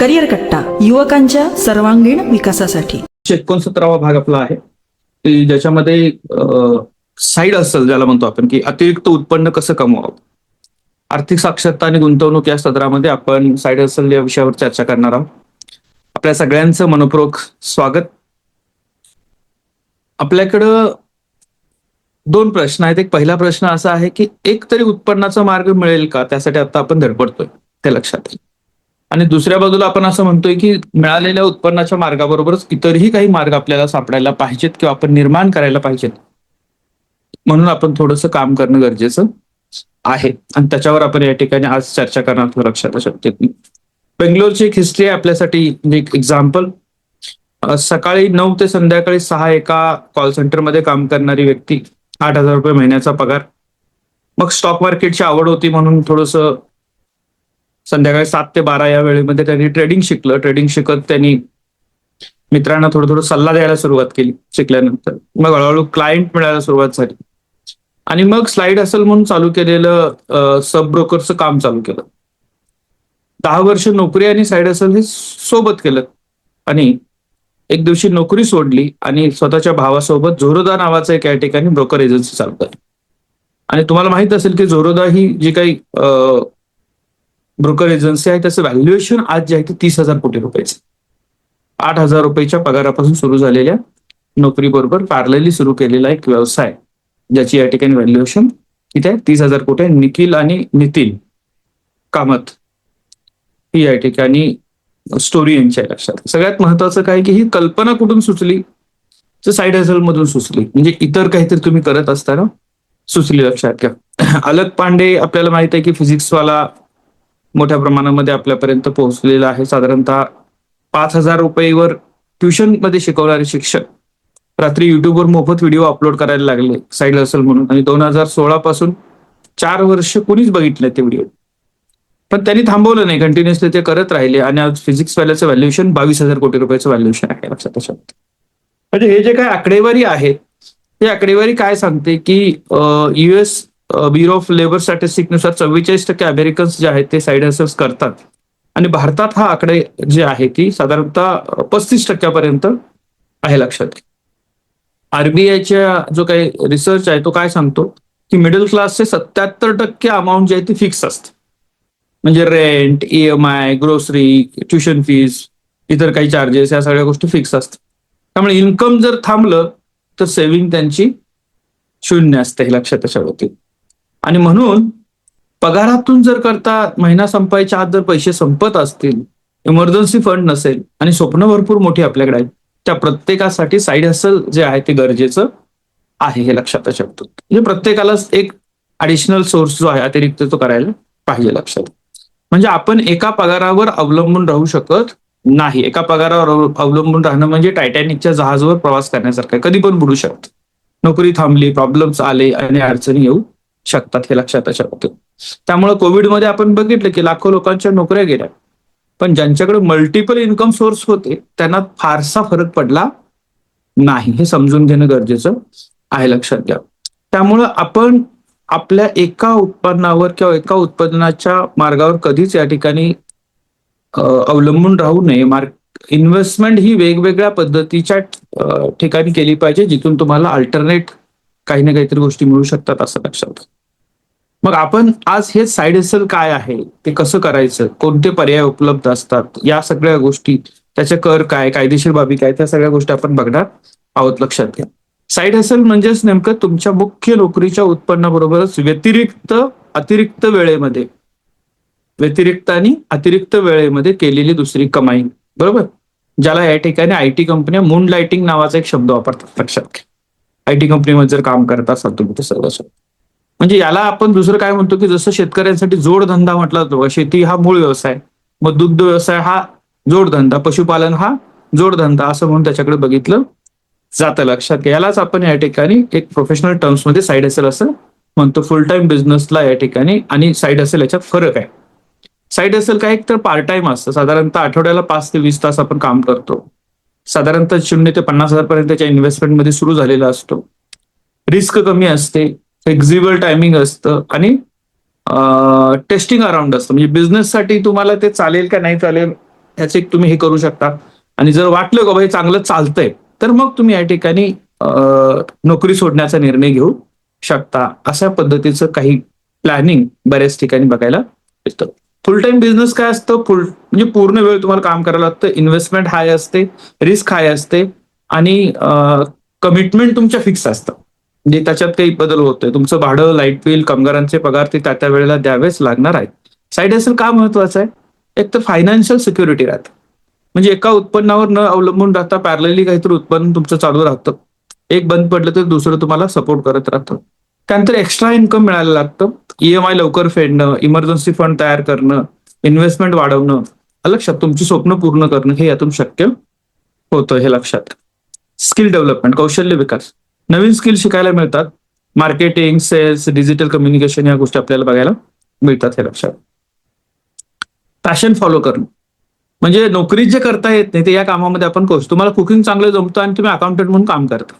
Career कट्टा, युवकांच्या सर्वांगीण विकासासाठी. 69वा भाग आपला आहे की ज्याच्यामध्ये साईड हसल ज्याला म्हणतो आपण की अतिरिक्त उत्पन्न कसं कमवावं. आर्थिक साक्षरता आणि गुंतवणूक या सदरामध्ये आपण साईड हसल या विषयावर चर्चा करणार आहोत. आपल्या सगळ्यांचं मनपूर्वक स्वागत. आपल्याकडं 2 प्रश्न आहेत. एक पहिला प्रश्न असा आहे की एक तरी उत्पन्नाचा मार्ग मिळेल का, त्यासाठी आता आपण धडपडतोय, ते लक्षात येईल. आणि दुसऱ्या बाजूला आपण असं म्हणतोय की मिळालेल्या उत्पन्नाच्या मार्गाबरोबरच इतरही काही मार्ग आपल्याला सापडायला पाहिजेत किंवा आपण निर्माण करायला पाहिजेत, म्हणून आपण थोडंसं काम करणं गरजेचं आहे आणि त्याच्यावर आपण या ठिकाणी आज चर्चा करणार आहोत. लक्षात असू बेंगलोरची एक हिस्ट्री आहे आपल्यासाठी, म्हणजे एक एक्झाम्पल. सकाळी 9 ते संध्याकाळी 6 एका कॉल सेंटरमध्ये काम करणारी व्यक्ती, 8,000 रुपये महिन्याचा पगार. मग स्टॉक मार्केटची आवड होती म्हणून थोडंसं संध्याकाळी 7 ते 12 या वेळेमध्ये त्यांनी ट्रेडिंग शिकलं. ट्रेडिंग शिकत त्यांनी मित्रांना थोडं सल्ला द्यायला सुरुवात केली. शिकल्यानंतर मग हळूहळू क्लायंट मिळायला सुरुवात झाली आणि मग स्लाइड हसल म्हणून चालू केलेलं सब ब्रोकरचं काम चालू केलं. 10 वर्ष नोकरी आणि साईड हसल हे सोबत केलं आणि एक दिवशी नोकरी सोडली आणि स्वतःच्या भावासोबत झोरोदा नावाचं एक या ठिकाणी ब्रोकर एजन्सी चालवतात. आणि तुम्हाला माहित असेल की झोरोदा ही जी काही ब्रोकर एजन्सी आहे त्याचं व्हॅल्युएशन आज जे आहे ते 30,000 कोटी रुपयाचं. 8,000 रुपयाच्या पगारापासून सुरू झालेल्या नोकरीबरोबर पॅरलली सुरू केलेला एक व्यवसाय, ज्याची या ठिकाणी व्हॅल्युएशन किती आहे, 30,000 कोटी आहे. निखिल आणि नितीन कामत ही या ठिकाणी स्टोरी यांच्या लक्षात. सगळ्यात महत्वाचं काय की ही कल्पना कुठून सुचली, तर साईड हसल मधून सुचली. म्हणजे इतर काहीतरी तुम्ही करत असताना सुचली, लक्षात घ्या. अलक पांडे आपल्याला माहित आहे की फिजिक्सवाला मोठ्या प्रमाणामध्ये आपल्यापर्यंत पोहोचलेला आहे. साधारणतः 5,000 रुपयेवर ट्युशन मध्ये शिकवणारे शिक्षक रात्री युट्यूबवर मोफत व्हिडिओ अपलोड करायला लागले साईड हसल म्हणून. आणि 2016 पासून 4 वर्ष कुणीच बघितले ते व्हिडिओ, पण त्यांनी थांबवलं नाही, कंटिन्युअसली ते करत राहिले. आणि आज फिजिक्स वाल्याचं व्हॅल्युएशन 22,000 कोटी रुपयाचं व्हॅल्युएशन आहे. लक्षात. म्हणजे हे जे काय आकडेवारी आहेत, ही आकडेवारी काय सांगते की US bureau of labour statistic नुसार 44% अमेरिकन्स जे आहेत ते साईड हसल्स करतात. आणि भारतात हा आकडे जे आहे ती साधारणतः 35% आहे. लक्षात. RBIच्या जो काही रिसर्च आहे तो काय सांगतो की मिडल क्लासचे 77% अमाऊंट जे आहे ती फिक्स असते. म्हणजे rent, EMI, grocery, tuition fees, इतर काही चार्जेस, या सगळ्या गोष्टी फिक्स असतात. त्यामुळे इन्कम जर थांबलं तर सेव्हिंग त्यांची शून्य असते, हे लक्षात त्याच्यावरती. आणि म्हणून पगारातून जर करता महिना संपायच्या आत जर पैसे संपत असतील, इमर्जन्सी फंड नसेल आणि स्वप्न भरपूर मोठी आपल्याकडे आहेत, त्या प्रत्येकासाठी साईड हसल जे आहे ते गरजेचं आहे, हे लक्षात ठेवतो. म्हणजे प्रत्येकालाच एक ऍडिशनल सोर्स जो आहे अतिरिक्त तो करायला पाहिजे. लक्षात. म्हणजे आपण एका पगारावर अवलंबून राहू शकत नाही. एका पगारावर अवलंबून राहणं म्हणजे टायटॅनिकच्या जहाजावर प्रवास करण्यासारखं आहे, कधी पण बुडू शकतं. नोकरी थांबली, प्रॉब्लेम्स आले आणि अडचणी येऊ शकतात, हे लक्षात ठेवतो. त्यामुळे कोविडमध्ये आपण बघितलं की लाखो लोकांच्या नोकऱ्या गेल्या, पण ज्यांच्याकडे मल्टिपल इन्कम सोर्स होते त्यांना फारसा फरक पडला नाही, हे समजून घेणं गरजेचं आहे. लक्षात घ्या. त्यामुळं आपण आपल्या एका उत्पन्नावर किंवा एका उत्पादनाच्या मार्गावर कधीच या ठिकाणी अवलंबून राहू नये. इन्व्हेस्टमेंट ही वेगवेगळ्या पद्धतीच्या ठिकाणी केली पाहिजे, जिथून तुम्हाला अल्टरनेट काही ना काहीतरी गोष्टी मिळू शकतात, असं लक्षात. मग आपण आज हे साईड हसल काय आहे, ते कसं करायचं, कोणते पर्याय उपलब्ध असतात, या सगळ्या गोष्टी, त्याचे कर काय, कायदेशीर बाबी काय, त्या सगळ्या गोष्टी आपण बघणार आहोत. लक्षात घ्या. साईड हसल म्हणजेच नेमकं तुमच्या मुख्य नोकरीच्या उत्पन्नाबरोबरच अतिरिक्त वेळेमध्ये केलेली दुसरी कमाई, बरोबर, ज्याला या ठिकाणी IT कंपन्या मून लाइटिंग नावाचा एक शब्द वापरतात. लक्षात घ्या. IT कंपनीमध्ये जर काम करत असाल तुम्ही तर सर्व, म्हणजे याला आपण दुसरं काय म्हणतो की जसं शेतकऱ्यांसाठी जोडधंदा म्हटला जातो, शेती हा मूळ व्यवसाय, मग दुग्ध व्यवसाय हा जोडधंदा, पशुपालन हा जोडधंदा, असं म्हणून त्याच्याकडे बघितलं जातं. लक्षात घ्या. यालाच आपण या ठिकाणी एक प्रोफेशनल टर्म्स मध्ये साईड हसल असं म्हणतो. फुल टाइम बिझनेसला या ठिकाणी आणि साईड हसल याच्यात फरक आहे. साईड हसल काय एक तर पार्ट टाइम असतं, साधारणतः आठवड्याला 5 ते 20 तास आपण काम करतो. साधारणतः 0 ते 50,000 पर्यंतच्या इन्व्हेस्टमेंटमध्ये सुरू झालेला असतो. रिस्क कमी असते, फ्लेक्झिबल टायमिंग असतं आणि टेस्टिंग अराउंड असतं. म्हणजे बिझनेससाठी तुम्हाला ते चालेल का नाही चालेल ह्याचे एक तुम्ही हे करू शकता. आणि जर वाटलं का बाबा हे चांगलं चालतंय तर मग तुम्ही या ठिकाणी नोकरी सोडण्याचा निर्णय घेऊ शकता. अशा पद्धतीचं काही प्लॅनिंग बऱ्याच ठिकाणी बघायला मिळतं. फुल टाइम बिझनेस काय असतं, म्हणजे पूर्ण वेळ तुम्हाला काम करायला लागतं, इन्व्हेस्टमेंट हाय असते, रिस्क हाय असते आणि कमिटमेंट तुमच्या फिक्स असतं. म्हणजे त्याच्यात काही बदल होतोय. तुमचं भाडं, लाईट बिल, कामगारांचे पगार ते त्या वेळेला द्यावेच लागणार आहेत. साईड हसल का महत्वाचं आहे? एक तर फायनान्शियल सिक्युरिटी राहते. म्हणजे एका उत्पन्नावर न अवलंबून राहता पॅरलली काहीतरी उत्पन्न तुमचं चालू राहतं. एक बंद पडलं तर दुसरं तुम्हाला सपोर्ट करत राहतं. त्यानंतर एक्स्ट्रा इन्कम मिळायला लागतं. EMI लवकर फेडणं, इमर्जन्सी फंड तयार करणं, इन्व्हेस्टमेंट वाढवणं, लक्षात तुमची स्वप्न पूर्ण करणं हे यातून शक्य होतं, हे लक्षात. स्किल डेव्हलपमेंट, कौशल्य विकास, नवीन स्किल शिकायला मिळतात. मार्केटिंग, सेल्स, डिजिटल कम्युनिकेशन या गोष्टी आपल्याला बघायला मिळतात, हे लक्षात. पॅशन फॉलो करणं, म्हणजे नोकरीत जे करता येत नाही ते या कामामध्ये आपण करू. तुम्हाला कुकिंग चांगलं जमतं आणि तुम्ही अकाउंटंट म्हणून काम करता,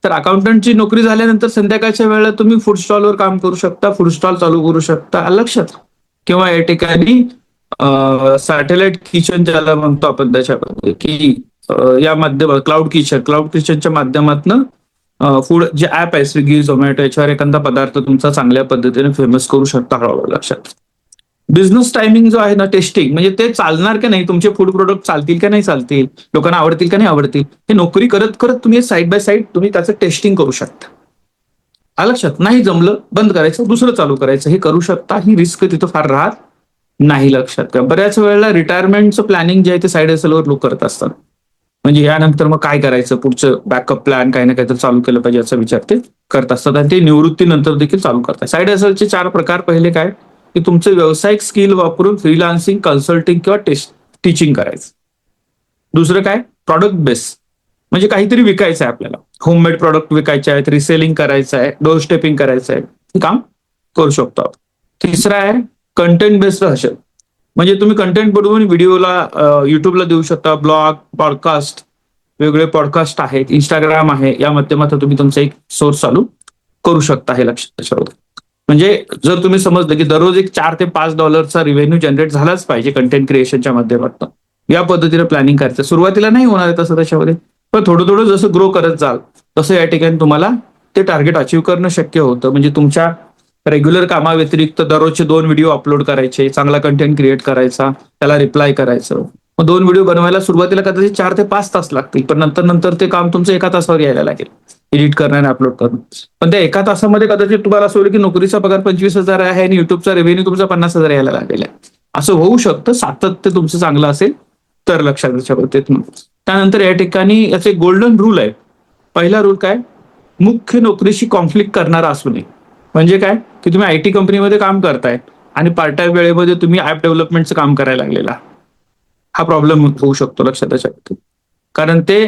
तर अकाउंटंटची नोकरी झाल्यानंतर संध्याकाळच्या वेळेला तुम्ही फूड स्टॉलवर काम करू शकता, फूड स्टॉल चालू करू शकता, लक्षात. किंवा या ठिकाणी सॅटेलाइट किचन ज्याला म्हणतो आपण, त्याच्यामध्ये की या माध्यमात क्लाउड किचनच्या माध्यमातून फूड जे ऍप आहे स्विगी, झोमॅटो, याच्यावर एखादा पदार्थ तुमचा चांगल्या पद्धतीने फेमस करू शकता हळूहळू, लक्षात. बिझनेस टायमिंग जो आहे ना, टेस्टिंग, म्हणजे ते चालणार की नाही, तुमचे फूड प्रोडक्ट चालतील का नाही चालतील, लोकांना आवडतील का नाही आवडतील, हे नोकरी करत करत तुम्ही साईड बाय साईड तुम्ही त्याचं टेस्टिंग करू शकता, लक्षात. नाही जमलं बंद करायचं, दुसरं चालू करायचं, हे करू शकता. ही रिस्क तिथं फार राहत नाही, लक्षात. बऱ्याच वेळेला रिटायरमेंटचं प्लॅनिंग जे आहे ते साईड हसलवर लोक करत असतात. म्हणजे यानंतर मग काय करायचं, पुढचं बॅकअप प्लॅन काही ना काहीतरी चालू केलं पाहिजे याचा विचार ते करत असतात आणि ते निवृत्तीनंतर देखील चालू करतात. साईड हसलचे 4 प्रकार. पहिले काय, की तुमचं व्यावसायिक स्किल वापरून फ्रीलान्सिंग, कन्सल्टिंग किंवा टीचिंग करायचं. दुसरं काय, प्रॉडक्ट बेस, म्हणजे काहीतरी विकायचं आहे आपल्याला, होममेड प्रॉडक्ट विकायचे आहेत, रिसेलिंग करायचं आहे, डोर स्टेपिंग करायचं आहे, हे काम करू शकतो आपण. तिसरं आहे कंटेंट बेस्ड हसल, म्हणजे तुम्ही कंटेंट बनवून व्हिडिओला युट्यूबला देऊ शकता, ब्लॉग, पॉडकास्ट, वेगवेगळे पॉडकास्ट आहेत, इंस्टाग्राम आहे, या माध्यमातून तुम्ही तुमचा एक सोर्स चालू करू शकता, हे लक्षात त्याच्यावर. म्हणजे जर तुम्ही समजलं की दररोज एक $4 ते $5 रिव्हेन्यू जनरेट झालाच पाहिजे कंटेंट क्रिएशनच्या माध्यमातून, या पद्धतीने प्लॅनिंग करायचं. सुरुवातीला नाही होणार आहे तसं त्याच्यामध्ये, पण थोडं थोडं जसं ग्रो करत जाल तसं या ठिकाणी तुम्हाला ते टार्गेट अचीव्ह करणं शक्य होतं. म्हणजे तुमच्या रेग्युलर कामाव्यतिरिक्त दररोजचे 2 व्हिडिओ अपलोड करायचे, चांगला कंटेंट क्रिएट करायचा, त्याला रिप्लाय करायचं. मग 2 व्हिडिओ बनवायला सुरुवातीला कदाचित 4 ते 5 तास लागतील, पण नंतर नंतर ते काम तुमचं 1 तासावर यायला लागेल, एडिट करणं आणि अपलोड करणं. पण त्या 1 तासामध्ये कदाचित तुम्हाला असं होईल की नोकरीचा पगार 25,000 आहे आणि युट्यूबचा रेव्हेन्यू तुमचा 50,000 यायला लागलेला आहे. असं होऊ शकतं, सातत्य तुमचं चांगलं असेल तर, लक्षात त्याच्या बाबतीत. त्यानंतर या ठिकाणी याचे गोल्डन रूल आहे. पहिला रूल काय, मुख्य नोकरीशी कॉन्फ्लिक्ट करणारा असू नये. म्हणजे काय, की तुम्ही IT कंपनीमध्ये काम करताय आणि पार्ट टाइम वेळेमध्ये तुम्ही ऍप डेव्हलपमेंटचं काम करायला लागलेला, हा प्रॉब्लेम होऊ शकतो, लक्षात त्याच्या बाबतीत. कारण ते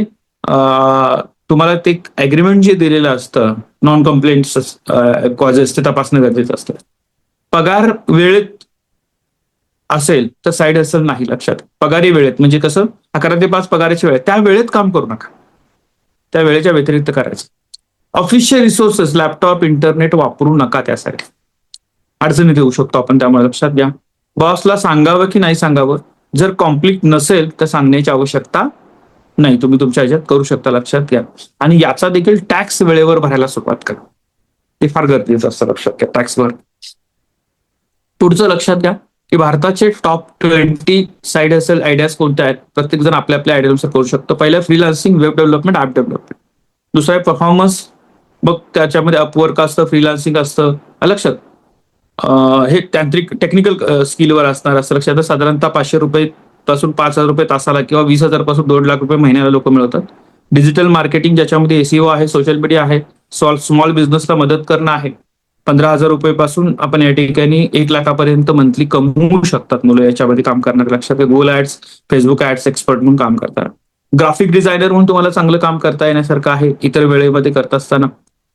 तुम्हाला ते अग्रीमेंट जे दिलेलं असतं, नॉन कंप्लेंट कॉजेस, ते तपासणं गरजेचं असतं. पगार वेळेत असेल तर साईड हसल नाही, लक्षात. पगारी वेळेत म्हणजे कसं, 11 ते 5 पगाराची वेळ, त्या वेळेत काम करू नका, त्या वेळेच्या व्यतिरिक्त करायचं. ऑफिसचे रिसोर्सेस, लॅपटॉप, इंटरनेट वापरू नका, त्यासाठी अडचणीत येऊ शकतो आपण, त्यामुळे लक्षात घ्या. बॉसला सांगावं की नाही सांगावं, जर कॉन्फ्लिक्ट नसेल तर सांगण्याची आवश्यकता नाही, तुम्ही तुमच्या ह्याच्यात करू शकता, लक्षात घ्या. आणि याचा देखील टॅक्स वेळेवर भरायला सुरुवात करा, ते फार गरजेचं असतं, लक्षात घ्या, टॅक्सवर. पुढचं लक्षात घ्या की भारताचे टॉप 20 साईड हसल आयडियाज कोणत्या आहेत. प्रत्येक जण आपल्या आपल्या आयडियानुसार करू शकतो. पहिलं freelancing, web development, app development. दुसरं आहे परफॉर्मन्स, मग त्याच्यामध्ये अपवर्क असतं, फ्रीलान्सिंग असतं, लक्षात. हे तांत्रिक टेक्निकल स्किलवर असणार असं लक्षात. साधारणतः ₹500 पासून ₹5,000 तासाला किंवा 20,000 पासून ₹2,00,000 महिन्याला लोक मिळवतात. डिजिटल मार्केटिंग, ज्याच्यामध्ये SEO आहे, सोशल मीडिया आहे, स्मॉल बिझनेसला मदत करणं आहे. ₹15,000 पासून आपण या ठिकाणी 1,00,000 मंथली कमवू शकतात मुलं याच्यामध्ये काम करणार, लक्षात. Google ads, Facebook ads expert म्हणून काम करतात. ग्राफिक डिझायनर म्हणून तुम्हाला चांगलं काम करता येण्यासारखं आहे, इतर वेळेमध्ये करत असताना.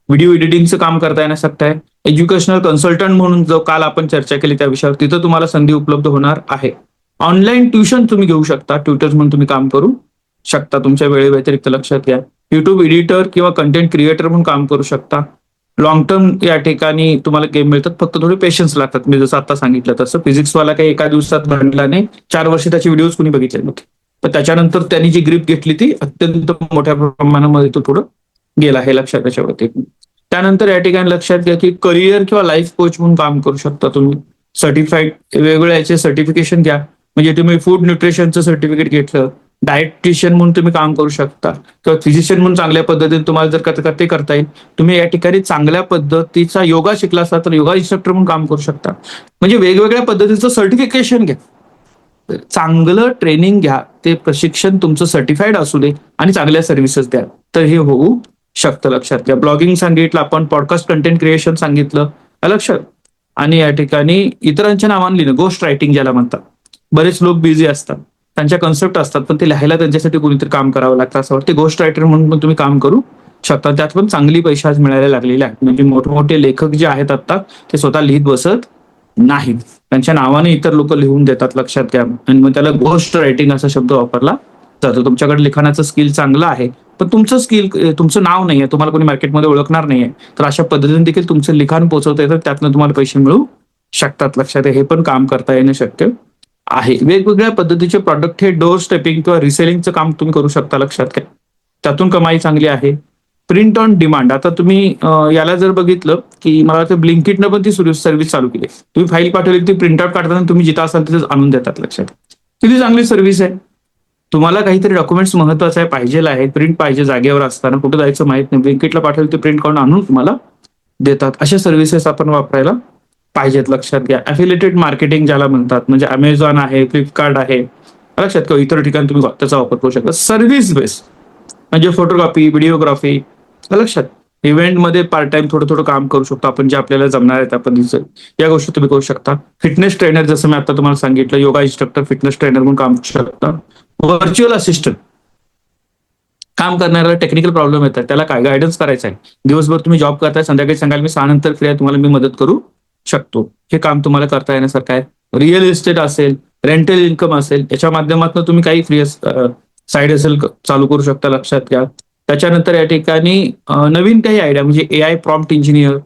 व्हिडिओ एडिटिंगचं काम करता येण्यासारखं आहे. एज्युकेशनल कन्सल्टंट म्हणून जो काल आपण चर्चा केली त्या विषयावर, तिथं तुम्हाला संधी उपलब्ध होणार आहे. ऑनलाईन ट्युशन तुम्ही घेऊ शकता, ट्युटर्स म्हणून तुम्ही काम करू शकता तुमच्या वेळे व्यतिरिक्त, लक्षात घ्या. युट्यूब एडिटर किंवा कंटेंट क्रिएटर म्हणून काम करू शकता. लॉंग टर्म या ठिकाणी तुम्हाला गेम मिळतात, फक्त थोडे पेशन्स लागतात. मी जसं आता सांगितलं तसं फिजिक्सवाला काही एका दिवसात बनला नाही, 4 वर्ष त्याचे व्हिडिओज कुणी बघितले नव्हते. पण त्याच्यानंतर त्यांनी जी ग्रीप घेतली ती अत्यंत मोठ्या प्रमाणामध्ये तो पुढे गेला, हे लक्षात त्याच्यावरती. त्यानंतर या ठिकाणी लक्षात घ्या की करिअर किंवा लाईफ कोच म्हणून काम करू शकता तुम्ही. सर्टिफाईड वेगवेगळ्या याचे सर्टिफिकेशन घ्या, म्हणजे तुम्ही फूड न्यूट्रिशनचं सर्टिफिकेट घेतलं, डायटिशियन म्हणून तुम्ही काम करू शकता, किंवा फिजिशियन म्हणून चांगल्या पद्धतीने तुम्हाला जर ते करता येईल. तुम्ही या ठिकाणी चांगल्या पद्धतीचा योगा शिकला असता तर योगा इन्स्ट्रक्टर म्हणून काम करू शकता. म्हणजे वेगवेगळ्या पद्धतीचं सर्टिफिकेशन घ्या, चांगलं ट्रेनिंग घ्या, ते प्रशिक्षण तुमचं सर्टिफाईड असू दे आणि चांगल्या सर्व्हिसेस द्या, तर हे होऊ शकतं. लक्षात घ्या. ब्लॉगिंग सांगितलं आपण, पॉडकास्ट कंटेंट क्रिएशन सांगितलं, लक्षात. आणि या ठिकाणी इतरांच्या नावाने लिहिणं, गोस्ट रायटिंग ज्याला म्हणतात. बरेच लोक बिझी असतात, त्यांच्या कन्सेप्ट असतात, पण ते लिहायला त्यांच्यासाठी कोणीतरी काम करावं लागतं. असं वाटतं गोस्ट रायटर म्हणून पण तुम्ही काम करू शकता. त्यात पण चांगली पैसे आज मिळायला लागलेले आहेत. म्हणजे मोठमोठे लेखक जे आहेत आता ते स्वतः लिहित बसत नाहीत, त्यांच्या नावाने इतर लोक लिहून देतात. लक्षात घ्या. आणि मग त्याला गोस्ट रायटिंग असा शब्द वापरला जातो. तुमच्याकडे लिखाणाचं स्किल चांगलं आहे, पण तुमचं स्किल, तुमचं नाव नाहीये, तुम्हाला कोणी मार्केटमध्ये ओळखणार नाहीये, तर अशा पद्धतीने देखील तुमचं लिखाण पोहोचवता येतं, त्यातनं तुम्हाला पैसे मिळू शकतात. लक्षात घ्या. हे पण काम करता येणं शक्य आहे. वेगवेगळ्या पद्धतीचे प्रॉडक्ट हे डोअर स्टेपिंग किंवा रिसेलिंगचं काम तुम्ही करू शकता. लक्षात घ्या. त्यातून कमाई चांगली आहे. प्रिंट ऑन डिमांड, आता तुम्ही याला जर बघितलं की मला वाटतं ब्लिंकिटनं पण ती सर्व्हिस चालू केली. तुम्ही फाईल पाठवली, ती प्रिंट आउट काढताना तुम्ही जिथं असाल तिथेच आणून देतात. लक्षात. किती चांगली सर्व्हिस आहे. तुम्हाला काहीतरी डॉक्युमेंट्स महत्वाचे आहे, पाहिजे आहे, प्रिंट पाहिजे जागेवर असताना, कुठे जायचं माहित नाही, ब्लिंकिटला पाठवलं ते प्रिंट काढून आणून तुम्हाला देतात. अशा सर्व्हिसेस आपण वापरायला पाहिजेत. लक्षात घ्या. अफिलिएटेड मार्केटिंग ज्याला म्हणतात, म्हणजे अमेझॉन आहे, फ्लिपकार्ट आहे, लक्षात, किंवा इतर ठिकाणी तुम्ही त्याचा वापर करू शकता. सर्व्हिस बेस्ड म्हणजे फोटोग्राफी, व्हिडिओग्राफी, लक्षात. इव्हेंटमध्ये पार्ट टाइम थोडं थोडं काम करू शकतो आपण, जे आपल्याला जमणार आहे त्या पद्धतीचं या गोष्टी तुम्ही करू शकता. फिटनेस ट्रेनर, जसं मी आता तुम्हाला सांगितलं, योगा इन्स्ट्रक्टर, फिटनेस ट्रेनर म्हणून काम करू शकता. व्हर्च्युअल असिस्टंट, काम करणाऱ्याला टेक्निकल प्रॉब्लेम येतात, त्याला काय गायडन्स करायचं आहे, दिवसभर तुम्ही जॉब करताय, संध्याकाळी सांगाल मी 6 नंतर फ्री आहे, तुम्हाला मी मदत करू शकतो, हे काम तुम्हाला करता येण्यासारखं आहे. रिअल इस्टेट असेल, रेंटल इन्कम असेल, याच्या माध्यमातून तुम्ही काही फ्री साईड असेल चालू करू शकता. लक्षात घ्या. त्याच्यानंतर या ठिकाणी नवीन काही आयडिया, म्हणजे AI प्रॉम्प्ट इंजिनियर,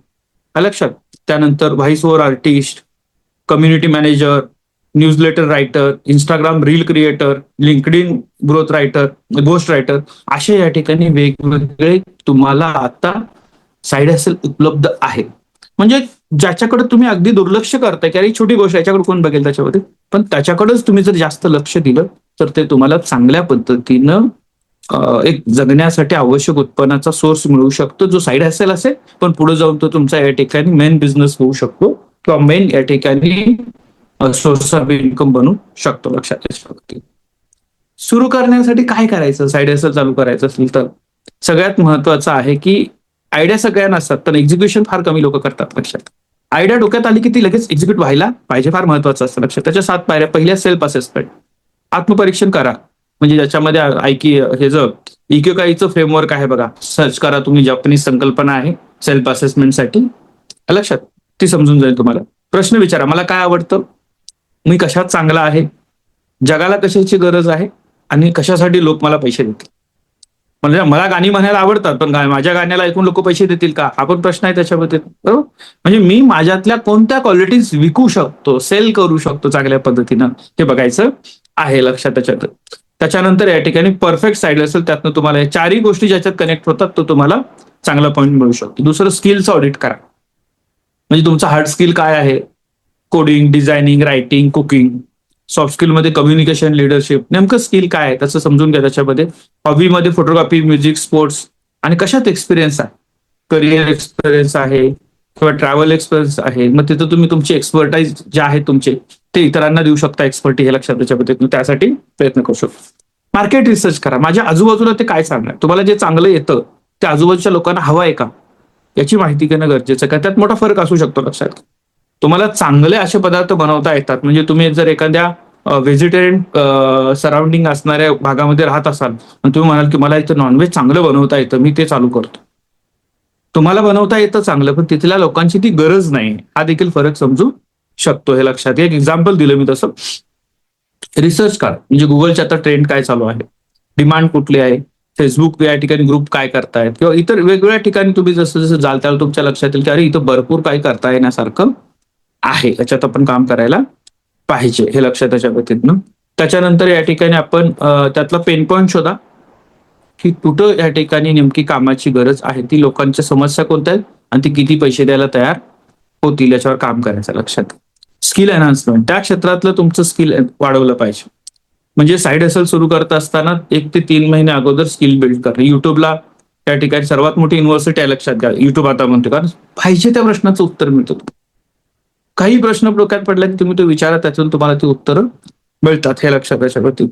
लक्षात. त्यानंतर voice over artist, community manager, newsletter writer, Instagram reel creator, LinkedIn growth writer, ghost writer, असे या ठिकाणी वेगवेगळे तुम्हाला आता साईड हसल उपलब्ध आहे. म्हणजे ज्याच्याकडे तुम्ही अगदी दुर्लक्ष करताय की अरे ही छोटी गोष्ट, याच्याकडे कोण बघेल त्याच्यामध्ये, पण त्याच्याकडेच तुम्ही जर जास्त लक्ष दिलं तर ते तुम्हाला चांगल्या पद्धतीनं एक जगण्यासाठी आवश्यक उत्पन्नाचा सोर्स मिळू शकतो, जो साईड हसल असेल, पण पुढे जाऊन तो तुमचा या ठिकाणी मेन बिझनेस होऊ शकतो, किंवा मेन या ठिकाणी सोर्स ऑफ इन्कम बनू शकतो. लक्षात घ्या. सुरू करण्यासाठी काय करायचं, साईड हसल चालू करायचं असेल तर सगळ्यात महत्वाचं आहे की आयडिया सगळ्यांना असतात, पण एक्झिक्युशन फार कमी लोक करतात. लक्षात. आयडिया डोक्यात आली की ती लगेच एक्झिक्यूट व्हायला पाहिजे, फार महत्वाचं असतं. लक्षात. त्याच्या 7 पायऱ्या. पहिल्या सेल्फ असेसमेंट, आत्मपरीक्षण करा, म्हणजे ज्याच्यामध्ये हे जर इक्युकाईचं फ्रेमवर्क आहे बघा, सर्च करा तुम्ही, जपानीज संकल्पना आहे सेल्फ असेसमेंटसाठी. लक्षात. ती समजून जाईल तुम्हाला. प्रश्न विचारा, मला काय आवडतं, मी कशात चांगला आहे, जगाला कशाची गरज आहे, आणि कशासाठी लोक मला पैसे देतील. म्हणजे मला गाणी म्हणायला आवडतात, पण माझ्या गाण्याला ऐकून लोक पैसे देतील का, हा पण प्रश्न आहे त्याच्यामध्ये. बरोबर. म्हणजे मी माझ्यातल्या कोणत्या क्वालिटीज विकू शकतो, सेल करू शकतो चांगल्या पद्धतीनं, हे बघायचं आहे. लक्षात. त्याच्यानंतर या ठिकाणी परफेक्ट साईड असेल, त्यातनं तुम्हाला या 4ही गोष्टी ज्याच्यात कनेक्ट होतात तो तुम्हाला चांगला पॉईंट मिळू शकतो. दुसरं, स्किल्स ऑडिट करा, म्हणजे तुमचा हार्ड स्किल काय आहे, coding, designing, writing, cooking. Soft स्किलमध्ये कम्युनिकेशन, लिडरशिप, नेमकं स्किल काय आहे तसं समजून घ्या. त्याच्यामध्ये हॉबीमध्ये फोटोग्राफी, म्युझिक, स्पोर्ट्स, आणि कशात एक्सपिरियन्स आहे, करिअर एक्सपिरियन्स आहे किंवा ट्रॅव्हल एक्सपिरियन्स आहे, मग तिथं तुम्ही तुमची एक्सपर्टाईज जे आहे तुमचे ते इतरांना देऊ शकता. एक्सपर्टी हे लक्षात. त्याच्यामध्ये त्यासाठी प्रयत्न करू शकतो. मार्केट रिसर्च करा, माझ्या आजूबाजूला ते काय चांगलं आहे, तुम्हाला जे चांगलं येतं ते आजूबाजूच्या लोकांना हवं आहे का, याची माहिती घेणं गरजेचं आहे. त्यात मोठा फरक असू शकतो. लक्षात. तुम्हाला चांगले असे पदार्थ बनवता येतात, म्हणजे तुम्ही जर एखाद्या व्हेजिटेरियन सराउंडिंग असणाऱ्या भागामध्ये राहत असाल आणि तुम्ही म्हणाल की मला इथं नॉनव्हेज चांगलं बनवता येतं, मी ते चालू करतो. तुम्हाला बनवता येतं चांगलं, पण तिथल्या लोकांची ती गरज नाही, हा देखील फरक समजू शकतो. हे लक्षात. एक एक्झाम्पल दिलं मी तसं. रिसर्च करा, म्हणजे गुगलच्या आता ट्रेंड काय चालू आहे, डिमांड कुठली आहे, फेसबुक या ठिकाणी ग्रुप काय करतायत किंवा इतर वेगवेगळ्या ठिकाणी तुम्ही जसं जसं जाल त्याला तुमच्या लक्षात येईल की अरे इथं भरपूर काही करता येण्यासारखं आहे, याच्यात आपण काम करायला पाहिजे, हे लक्षात त्याच्या व्यतिरिक्त. त्याच्यानंतर या ठिकाणी आपण त्यातला पेन पॉईंट शोधा की कुठं या ठिकाणी नेमकी कामाची गरज आहे, ती लोकांच्या समस्या कोणत्या आहेत आणि ती किती पैसे द्यायला तयार होतील याच्यावर काम करायचं. लक्षात. स्किल एनहान्समेंट, त्या क्षेत्रातलं तुमचं स्किल वाढवलं पाहिजे. म्हणजे साईड हसल सुरू करत असताना 1 ते 3 महिने अगोदर स्किल बिल्ड करणं. युट्यूबला त्या ठिकाणी सर्वात मोठी युनिव्हर्सिटी आहे, लक्षात घ्या. युट्यूब आता म्हणतो कारण पाहिजे त्या प्रश्नाचं उत्तर मिळतं. काही प्रश्न डोक्यात पडला की तुम्ही तो विचारा, त्यातून तुम्हाला ती उत्तरं मिळतात, हे लक्षात त्याच्यावरती.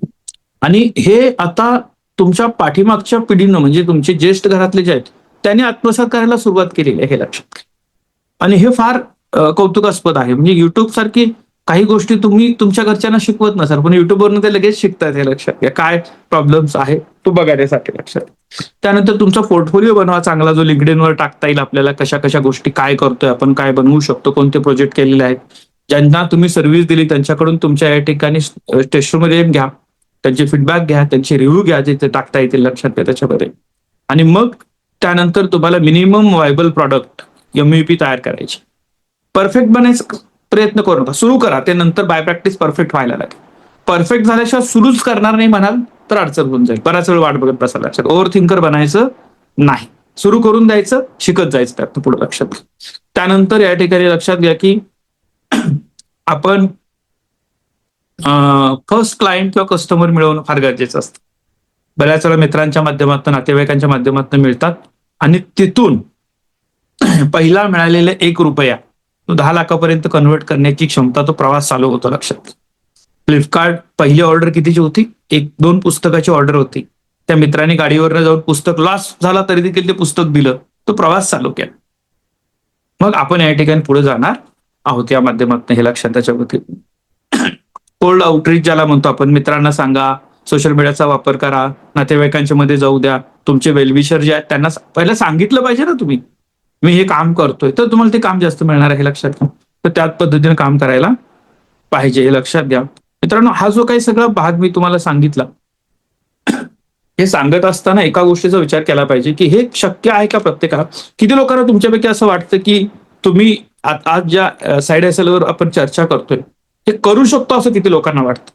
आणि हे आता तुमच्या पाठीमागच्या पिढीनं म्हणजे तुमचे ज्येष्ठ घरातले जे आहेत त्यांनी आत्मसात करायला सुरुवात केलेली आहे, हे लक्षात घ्या. आणि हे फार कौतुकास्पद आहे. म्हणजे युट्यूब सारखी काही गोष्टी तुम्ही तुमच्या घरच्यांना शिकवत नसाल, पण युट्यूबवरून ते लगेच शिकतात, हे लक्षात घ्या. काय प्रॉब्लेम्स आहे तो बघण्यासाठी, लक्षात. त्यानंतर तुमचा पोर्टफोलिओ बनवा चांगला, जो लिंक्डइनवर टाकता येईल आपल्याला. कशा कशा गोष्टी काय करतोय आपण, काय बनवू शकतो, कोणते प्रोजेक्ट केलेले आहेत, ज्यांना तुम्ही सर्व्हिस दिली त्यांच्याकडून तुमच्या या ठिकाणी टेस्टमध्ये घ्या, त्यांचे फीडबॅक घ्या, त्यांचे रिव्ह्यू घ्या, जे टाकता येतील, लक्षात घ्या त्याच्यामध्ये. आणि मग त्यानंतर तुम्हाला मिनिमम व्हायबल प्रॉडक्ट MVP तयार करायची. परफेक्ट बनायचा प्रयत्न करू नका, सुरू करा, ते नंतर बाय प्रॅक्टिस परफेक्ट व्हायला लागेल. परफेक्ट झाल्याशिवाय सुरूच करणार नाही म्हणाल तर अडचण होऊन जाईल, बराच वेळ वाट बघत बसायला. लक्षात. ओव्हर थिंकर बनायचं नाही, सुरू करून द्यायचं, शिकत जायचं त्यात पुढे, लक्षात घ्या. त्यानंतर या ठिकाणी लक्षात घ्या की आपण फर्स्ट क्लायंट किंवा कस्टमर मिळवणं फार गरजेचं असतं. बऱ्याच वेळा मित्रांच्या माध्यमातून, नातेवाईकांच्या माध्यमातून मिळतात आणि तिथून पहिला मिळालेला 1 रुपया तो 10 लाखापर्यंत कन्व्हर्ट करण्याची क्षमता, तो प्रवास चालू होतो, लक्षात. फ्लिपकार्ट पहिली ऑर्डर कितीची होती? 1-2 पुस्तकाची ऑर्डर होती. त्या मित्राने गाडीवरनं जाऊन पुस्तक लॉस झाला तरी देखील ते पुस्तक दिलं, तो प्रवास चालू केला. मग आपण या ठिकाणी पुढे जाणार आहोत या माध्यमातून, हे लक्षात त्याच्यावरती. कोल्ड आउटरीच ज्याला म्हणतो आपण, मित्रांना सांगा, सोशल मीडियाचा वापर करा, नातेवाईकांच्या मध्ये जाऊ द्या. तुमचे वेलविशर जे आहेत त्यांना पहिला सांगितलं पाहिजे ना तुम्ही, मी हे काम करतोय, तर तुम्हाला ते काम जास्त मिळणार आहे, हे लक्षात घ्या. तर त्याच पद्धतीने काम करायला पाहिजे, हे लक्षात घ्या. मित्रांनो, हा जो काही सगळा भाग मी तुम्हाला सांगितला, हे सांगत असताना एका गोष्टीचा विचार केला पाहिजे की हे शक्य आहे का प्रत्येकाला. किती लोकांना तुमच्यापैकी असं वाटतं की तुम्ही आज ज्या साईड हसलवर आपण चर्चा करतोय हे करू शकतो, असं किती लोकांना वाटतं?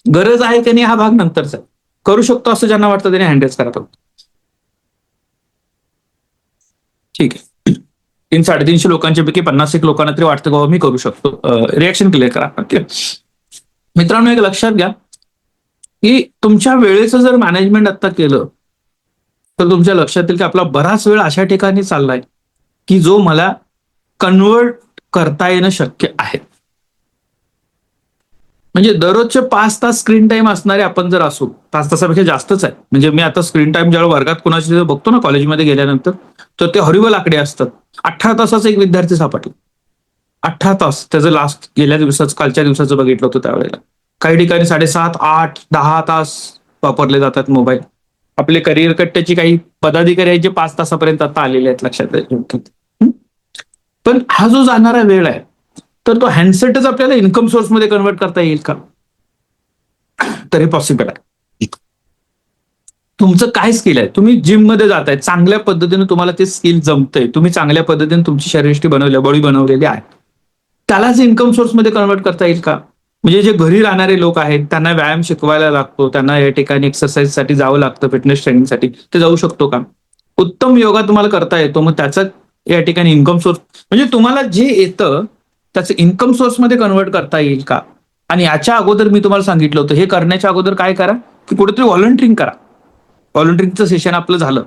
गरज आहे की नाही हा भाग नंतरचा. करू शकतो असं ज्यांना वाटतं त्यांनी हँडल्स करा. ठीक आहे. 300-350 लोकांच्या पैकी 50 लोकांना तरी वाटतं बाबा मी करू शकतो. रिॲक्शन क्लिअर करा. मित्रांनो, एक लक्षात घ्या की तुमच्या वेळेचं जर मॅनेजमेंट आता केलं तर तुमच्या लक्षात येईल की आपला बराच वेळ अशा ठिकाणी चाललाय की जो मला कन्वर्ट करता येणं शक्य आहे. म्हणजे दररोजचे 5 तास स्क्रीन टाइम असणारे आपण जर असू, 5 तासापेक्षा जास्तच आहे. म्हणजे मी आता स्क्रीन टाइम ज्यावेळी वर्गात कोणाची बघतो ना कॉलेजमध्ये गेल्यानंतर, तर ते हॉरिबल आकडे असतात. 18 तासाचा एक विद्यार्थी सापडला. 18 तास त्याचं लास्ट गेल्या दिवसाचं, कालच्या दिवसाचं बघितलं होतं त्यावेळेला. काही ठिकाणी 7.5, 8, 10 तास वापरले जातात मोबाईल. आपले करिअर कट्ट्याची काही पदाधिकारी आहेत जे 5 तासापर्यंत आता आलेले आहेत, लक्षात. पण हा जो जाणारा वेळ आहे तर तो हँडसेटच आपल्याला इन्कम सोर्स मध्ये कन्वर्ट करता येईल का? तर हे पॉसिबल आहे. तुमचं काय स्किल आहे? तुम्ही जिम मध्ये जाताय, चांगल्या पद्धतीने तुम्हाला ते स्किल जमतंय, तुम्ही चांगल्या पद्धतीने तुमची शरीरयष्टी बनवली, बॉडी बनवलेली आहे, त्यालाच इन्कम सोर्स मध्ये कन्वर्ट करता येईल का? म्हणजे जे घरी राहणारे लोक आहेत त्यांना व्यायाम शिकवायला लागतो, त्यांना या ठिकाणी एक्सरसाइज साठी जावं लागतं, फिटनेस ट्रेनिंगसाठी, ते जाऊ शकतो का? उत्तम योगा तुम्हाला करता येतो, मग त्याचा या ठिकाणी इन्कम सोर्स म्हणजे तुम्हाला जे येतं त्याचं इन्कम सोर्स मध्ये कन्वर्ट करता येईल का? आणि याच्या अगोदर मी तुम्हाला सांगितलं होतं, हे करण्याच्या अगोदर काय करा की कुठेतरी व्हॉलंटिअरिंग करा. व्हॉलंटिअरिंगचं सेशन आपलं झालं,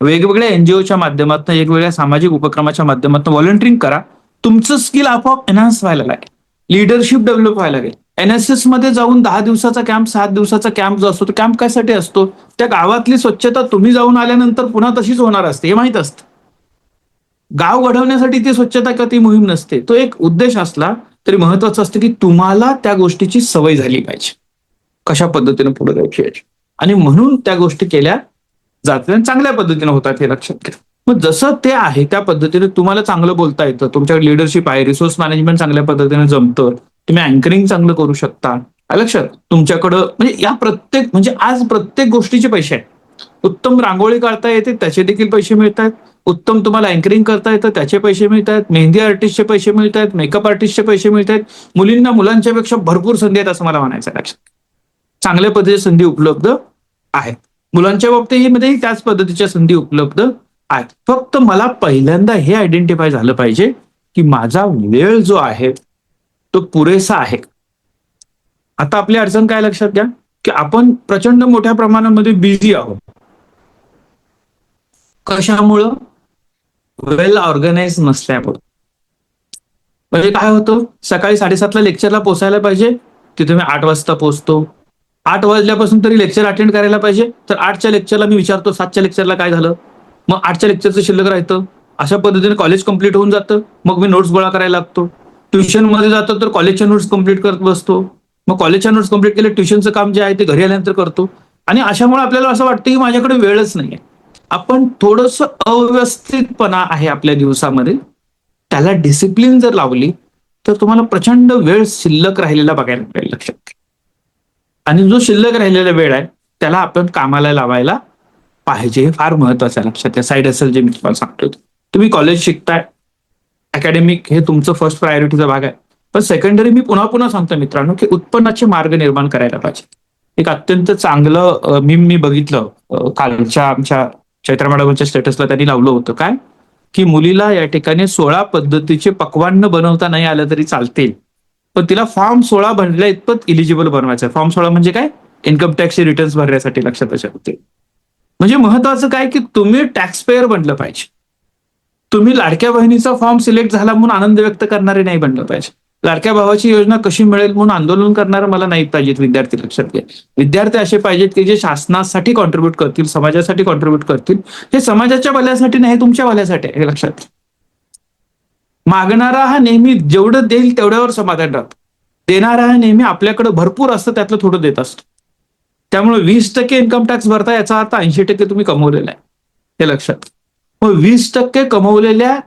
वेगवेगळ्या एनजीओच्या माध्यमातून, वेगवेगळ्या सामाजिक उपक्रमाच्या माध्यमातून व्हॉलंटिअरिंग करा. तुमचं स्किल आपोआप एनहान्स व्हायला लागेल, लिडरशिप डेव्हलप व्हायला लागेल. NSS मध्ये जाऊन 10 दिवसाचा कॅम्प, 7 दिवसाचा कॅम्प जो असतो, तो कॅम्प कशासाठी असतो? त्या गावातली स्वच्छता तुम्ही जाऊन आल्यानंतर पुन्हा तशीच होणार असते, हे माहित असतं. गाव घडवण्यासाठी ती स्वच्छता किंवा ती मोहीम नसते. तो एक उद्देश असला तरी महत्वाचं असतं की तुम्हाला त्या गोष्टीची सवय झाली पाहिजे, कशा पद्धतीने पुढे जायची याची. आणि म्हणून त्या गोष्टी केल्या जातात, चांगल्या पद्धतीने होतात, हे लक्षात घ्या. मग जसं ते आहे त्या पद्धतीने तुम्हाला चांगलं बोलता येतं, तुमच्याकडे लिडरशिप आहे, रिसोर्स मॅनेजमेंट चांगल्या पद्धतीने जमतं, तुम्ही अँकरिंग चांगलं करू शकता, लक्षात. तुमच्याकडं म्हणजे या प्रत्येक म्हणजे आज प्रत्येक गोष्टीचे पैसे आहेत. उत्तम रांगोळी काढता येते त्याचे देखील पैसे मिळतात, उत्तम तुम्हाला अँकरिंग करता येतं त्याचे पैसे मिळतात, मेहंदी आर्टिस्टचे पैसे मिळतात, मेकअप आर्टिस्टचे पैसे मिळतात. मुलींना मुलांच्या पेक्षा भरपूर संधी आहेत असं मला म्हणायचं आहे. लक्षात, चांगल्या पद्धतीच्या संधी उपलब्ध आहेत. मुलांच्या बाबतीमध्ये त्याच पद्धतीच्या संधी उपलब्ध आहेत. फक्त मला पहिल्यांदा हे आयडेंटिफाय झालं पाहिजे की माझा वेळ जो आहे तो पुरेसा आहे. आता आपली अडचण काय लक्षात घ्या की आपण प्रचंड मोठ्या प्रमाणामध्ये बिझी आहोत. कशामुळं? वेल ऑर्गनाइज नसल्यामुळे. म्हणजे काय होतं, सकाळी 7:30ला लेक्चरला पोहोचायला पाहिजे, तिथे मी 8 वाजता पोहोचतो. 8 वाजल्यापासून तरी लेक्चर अटेंड करायला पाहिजे, तर 8च्या लेक्चरला मी विचारतो 7च्या लेक्चरला काय झालं, मग 8च्या लेक्चरचं शिल्लक राहतं. अशा पद्धतीने कॉलेज कंप्लीट होऊन जातं. मग मी नोट्स गोळा करायला लागतो. ट्युशनमध्ये जातो तर कॉलेजच्या नोट्स कंप्लीट करत बसतो. मग कॉलेजच्या नोट्स कंप्लीट केले, ट्युशनचं काम जे आहे ते घरी आल्यानंतर करतो. आणि अशामुळे आपल्याला असं वाटतं की माझ्याकडे वेळच नाहीये. आपण थोडंसं अव्यवस्थितपणा आहे आपल्या दिवसामध्ये, त्याला डिसिप्लिन जर लावली तर तुम्हाला प्रचंड वेळ शिल्लक राहिलेला बघायला मिळेल. लक्षात घ्या. आणि जो शिल्लक राहिलेला वेळ आहे त्याला आपण कामाला लावायला पाहिजे. हे फार महत्वाचं आहे. लक्षात घ्या. साईड हसल जे मी तुम्हाला सांगतोय, तुम्ही कॉलेज शिकताय, अकॅडमिक हे तुमचं फर्स्ट प्रायोरिटीचा भाग आहे, पण सेकंडरी मी पुन्हा पुन्हा सांगतो मित्रांनो की उत्पन्नाचे मार्ग निर्माण करायला पाहिजे. एक अत्यंत चांगलं मी बघितलं कालच्या आमच्या चैत्रा मॅडमच्या स्टेटसला त्यांनी लावलं होतं काय की मुलीला या ठिकाणी 16 पद्धतीचे पक्वान्न बनवता नाही आलं तरी चालतील, पण तिला फॉर्म 16 भरल्या इतपत इलिजिबल बनवायचं. फॉर्म 16 म्हणजे काय? इन्कम टॅक्सचे रिटर्न्स भरण्यासाठी. लक्षात होते. म्हणजे महत्वाचं काय की तुम्ही टॅक्स पेअर बनलं पाहिजे. तुम्ही लाडक्या बहिणीचा फॉर्म सिलेक्ट झाला म्हणून आनंद व्यक्त करणारे नाही बनलं पाहिजे. लाडक्या भावाची योजना कशी मिळेल म्हणून आंदोलन करणारे मला नाही पाहिजेत विद्यार्थी. लक्षात घ्या. विद्यार्थी असे पाहिजेत की जे शासनासाठी कॉन्ट्रीब्युट करतील, समाजासाठी कॉन्ट्रीब्युट करतील. हे समाजाच्या भल्यासाठी नाही, तुमच्या भल्यासाठी आहे. हे लक्षात घ्या. मागणारा हा नेहमी जेवढं देईल तेवढ्यावर समाधान राहतो. देणारा हा नेहमी आपल्याकडे भरपूर असतं त्यातलं थोडं देत असतो. त्यामुळे 20% इन्कम टॅक्स भरता याचा अर्थ 80% तुम्ही कमवलेला आहे. हे लक्षात. मग 20% कमवलेल्या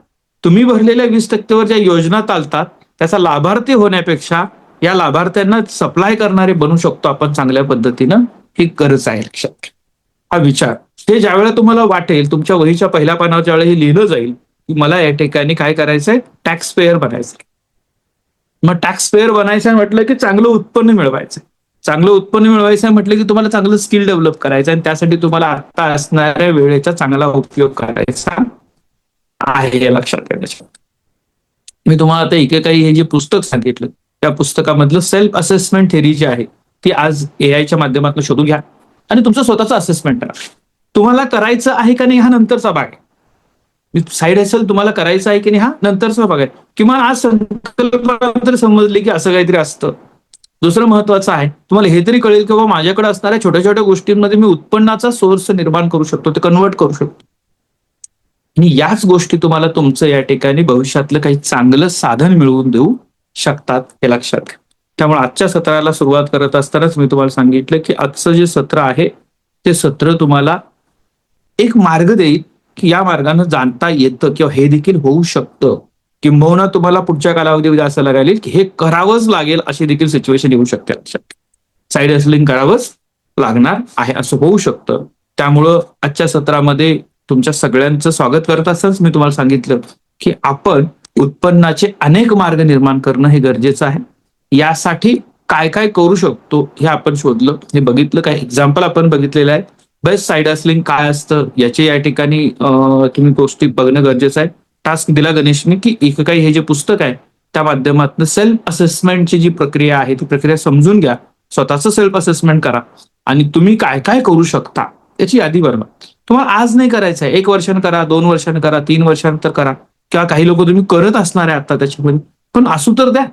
तुम्ही भरलेल्या 20%वर ज्या योजना चालतात त्याचा लाभार्थी होण्यापेक्षा या लाभार्थ्यांना सप्लाय करणारे बनू शकतो आपण चांगल्या पद्धतीनं, ही गरज आहे. लक्षात. हा विचार हे ज्यावेळेला तुम्हाला वाटेल, तुमच्या वहीच्या पहिल्या पानावर ज्यावेळेला हे लिहिलं जाईल की मला या ठिकाणी काय करायचंय, टॅक्स पेअर बनायचंय. मग टॅक्स पेअर बनायचं म्हटलं की चांगलं उत्पन्न मिळवायचं. चांगलं उत्पन्न मिळवायचं म्हटलं की तुम्हाला चांगलं स्किल डेव्हलप करायचं आणि त्यासाठी तुम्हाला आता असणाऱ्या वेळेचा चांगला उपयोग करायचा आहे. हे लक्षात ठेवायचं. मी तुम्हाला आता एकेकाळी हे जे पुस्तक सांगितलं त्या पुस्तकामधलं सेल्फ असेसमेंट थेरी जी आहे ती आज एआयच्या माध्यमातून शोधून घ्या आणि तुमचं स्वतःचं असेसमेंट करा. तुम्हाला करायचं आहे का नाही हा नंतरचा भाग आहे. साईड हसल तुम्हाला करायचं आहे की नाही हा नंतरचा भाग आहे. किंवा आज संकल्पना तरी समजली की असं काहीतरी असतं. दुसरं महत्वाचं आहे, तुम्हाला हे तरी कळेल की बाबा माझ्याकडे असणाऱ्या छोट्या छोट्या गोष्टींमध्ये मी उत्पन्नाचा सोर्स निर्माण करू शकतो, ते कन्वर्ट करू शकतो. आणि याच गोष्टी तुम्हाला तुमचं या ठिकाणी भविष्यातलं काही चांगलं साधन मिळवून देऊ शकतात. हे लक्षात घ्या. त्यामुळे आजच्या सत्राला सुरुवात करत असतानाच मी तुम्हाला सांगितलं की आजचं जे सत्र आहे ते सत्र तुम्हाला एक मार्ग देईल की या मार्गाने जाणता येतं किंवा हे देखील होऊ शकतं. किंबहुना तुम्हाला पुढच्या कालावधीमध्ये असं लागेल की हे करावंच लागेल अशी देखील सिच्युएशन येऊ शकते. साईड हसलिंग करावंच लागणार आहे असं होऊ शकतं. त्यामुळं आजच्या सत्रामध्ये तुमच्या सगळ्यांचं स्वागत करत असतानाच मी तुम्हाला सांगितलं की आपण उत्पन्नाचे अनेक मार्ग निर्माण करणं हे गरजेचं आहे. यासाठी काय काय करू शकतो हे आपण शोधलं, हे बघितलं. काय एक्झाम्पल आपण बघितलेलं आहे. बेस्ट साईड हसलिंग काय असतं याचे या ठिकाणी तुम्ही गोष्टी बघणं गरजेचं आहे. टास्क दिला गणेशने की एकेकाळी हे जे पुस्तक आहे त्या माध्यमातून सेल्फ असेसमेंटची जी प्रक्रिया आहे ती प्रक्रिया समजून घ्या. स्वतःचं सेल्फ असेसमेंट करा आणि तुम्ही काय काय करू शकता त्याची यादी बनवा. तुम्हाला आज नाही करायचं आहे, 1 वर्षानं करा, 2 वर्षानं करा, 3 वर्षानंतर करा, किंवा काही लोक तुम्ही करत असणार आहे आता त्याच्यामध्ये, पण असू तर द्या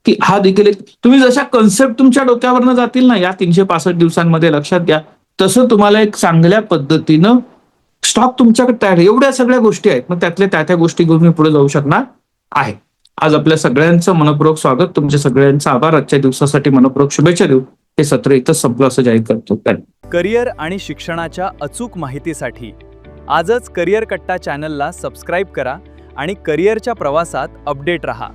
की हा देखील एक तुम्ही जशा कन्सेप्ट तुमच्या डोक्यावरनं जातील ना या 365 दिवसांमध्ये, लक्षात घ्या तसं तुम्हाला एक चांगल्या पद्धतीनं स्टॉक तुमच्याकडे तयार. एवढ्या सगळ्या गोष्टी आहेत, मग त्यातल्या त्या गोष्टी घेऊन मी पुढे जाऊ शकणार आहे. आज आपल्या सगळ्यांचं मनपूर्वक स्वागत, तुमच्या सगळ्यांचा आभार. आजच्या दिवसासाठी मनपूर्वक शुभेच्छा देऊ. हे सत्र इथं संपलं असं जाहीर करतो. करिअर आणि शिक्षणाच्या अचूक माहितीसाठी आजच करिअर कट्टा चॅनलला सबस्क्राईब करा आणि करिअरच्या प्रवासात अपडेट रहा.